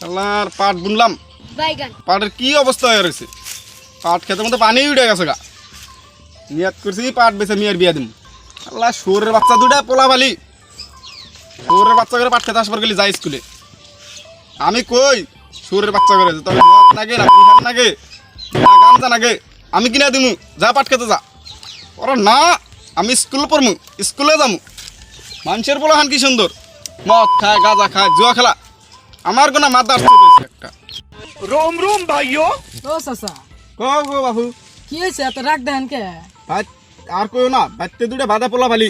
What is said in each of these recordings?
আল্লাহর পাট বুনলাম, পাটের কি অবস্থা হয়ে রয়েছে। পাট খেতে মতো পানি উঠে গেছে গা। নিয়াত করছি পাট বেছে মেয়ের বিয়া দিম। আল্লাহ শুয়োরের বাচ্চা দুটা পোলা বালি, শুয়োরের বাচ্চা করে পাট খেতে আসবার গেলে যাই স্কুলে। আমি কই শুয়োরের বাচ্চা করে তবে মদ নাগে না বিহার নাগে না গামজা নাগে আমি কিনা দিমু, যা পাট খেতে যা। ওরা না আমি স্কুল পড়মু, স্কুলে যামু। মানুষের পোলাহান কি সুন্দর, মদ খায় গাঁজা খায় জুয়া খেলা। আমার কোনো মাথা আসছে একটা। रोम रोम भाइयों। ও চাচা, গো বাবু কি হয়েছে এত রাগ দেন কে? ভাই আর কইও না, বাচ্চা দুটা বাধা পোলা ভালি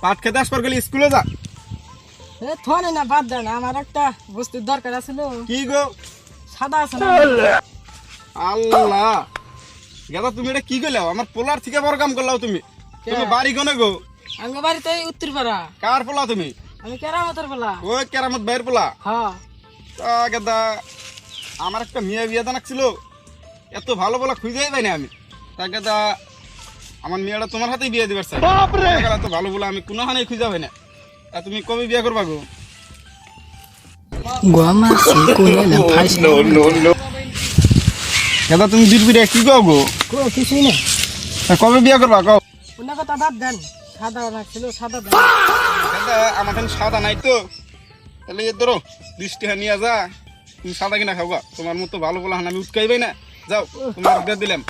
পাট খেতে আসবার গেলে স্কুলে যা। এ থনে না বাদ দেন, আমার একটা বস্তুর দরকার আছিল। কি গো সাদা আছে না? আল্লাহ গেদা তুমি এটা কি কইলাও? আমার পোলার থেকে বড় কাম করলাও তুমি। তুমি বাড়ি কোনে গো? আমার বাড়িতে উত্তরপাড়া। কার পোলা তুমি? আমি কেরামতের বলা। ওই কেরামত ভাইয়ের পোলা? হ্যাঁ। তা গেদা আমার একটা মেয়ে বিয়ে জানাক ছিল, এত ভালো বলা খুঁজেই পাই না আমি। তা গেদা আমার মেয়েটা তোমার হাতেই বিয়ে দিবার চাই। এত ভালো বলা আমি কোনোখানে খুঁজে পাই না। তা তুমি কবে বিয়ে করবা গো? গেদা তুমি বিড়বিড়ে কি কও গো? কিছুই না। তা কবে বিয়ে করবা কও? অন্য কথা বাদ দেন, সাদা রাখছিল সাদা দেন। দাদা আমার এখানে সাদা নাই তো, তাহলে এ ধরো 20 টাকা নিয়ে যা, তুমি সাদা কিনা খাওয়া। তোমার মতো ভালো বলা আমি উৎকাইবাই না। যাও তোমার দিয়ে দিলাম।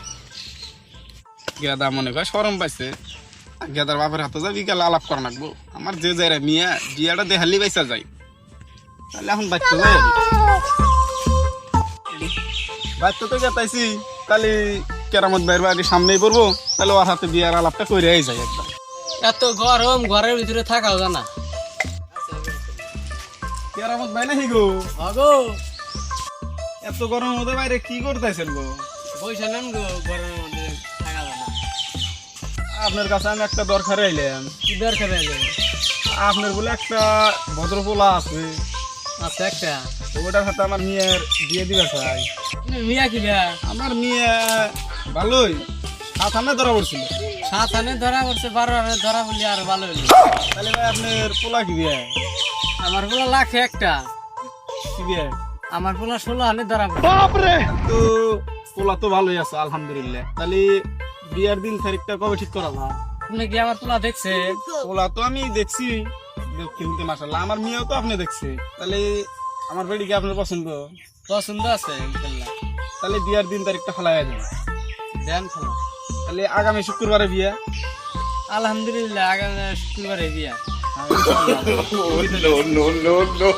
গেদা মনে করে সরম পাইছে, গেদার বাপের হাতে যা বিকালে আলাপ করা নাকবো। আমার যে যাই মিয়া বিয়াটা দেখালি বাইসা যাই, তাহলে এখন বাচ্চা যাই বাচ্চা তো গেতাইছি, তাহলে কেরামত বাইর বাড়ির সামনেই পড়বো, তাহলে ওর হাতে বিয়ার আলাপটা কইরাই যায় একবার। এত গরম, ঘরের ভিতরে থাকাও জানা। কেরামত ভাই নাকি গো? গো এত গরম মধ্যে বাইরে কি করতেছেন গো? পয়সা নেন গো, গরমের মধ্যে থাকা জানা। আপনার কাছে আমি একটা দরকার আইলাম। কি দরকার এলে? আপনার বলে একটা ভদ্রপোলা আছে, আচ্ছা একটা ওটার সাথে আমার মেয়ের বিয়ে দিবে চাই। মিয়া কি বিয়া? আমার মেয়ে ভালোই সাথানে ধরা পড়ছিল। 7 আনে ধরা পড়ছে, 12 আনে ধরা বলি আর ভালো হইলো। তাহলে ভাই আপনার পোলা কি বিয়ে? আমার পোলা লাখে একটা। কি বিয়ে? আমার পোলা 16 আনে ধরা পড়ছে। তো পোলা তো ভালোই আছে আলহামদুলিল্লাহ। তাহলে বিয়ের দিন তারিখটা কবে ঠিক করা যায়? আপনি কি আমার পোলা দেখছে? পোলা তো আমি দেখছি, কিন্তু মাশাআল্লাহ আমার মেয়েও তো আপনি দেখছে। তাহলে আমার বেড়ি কি আপনার পছন্দ? পছন্দ আছে ইনশাআল্লাহ। তাহলে বিয়ের দিন তারিখটা ফেলাই দেন। দেন খোলা। তাহলে আগামী শুক্রবারে বিয়ে। আলহামদুলিল্লাহ আগামী শুক্রবারে বিয়া। no, no, no, no.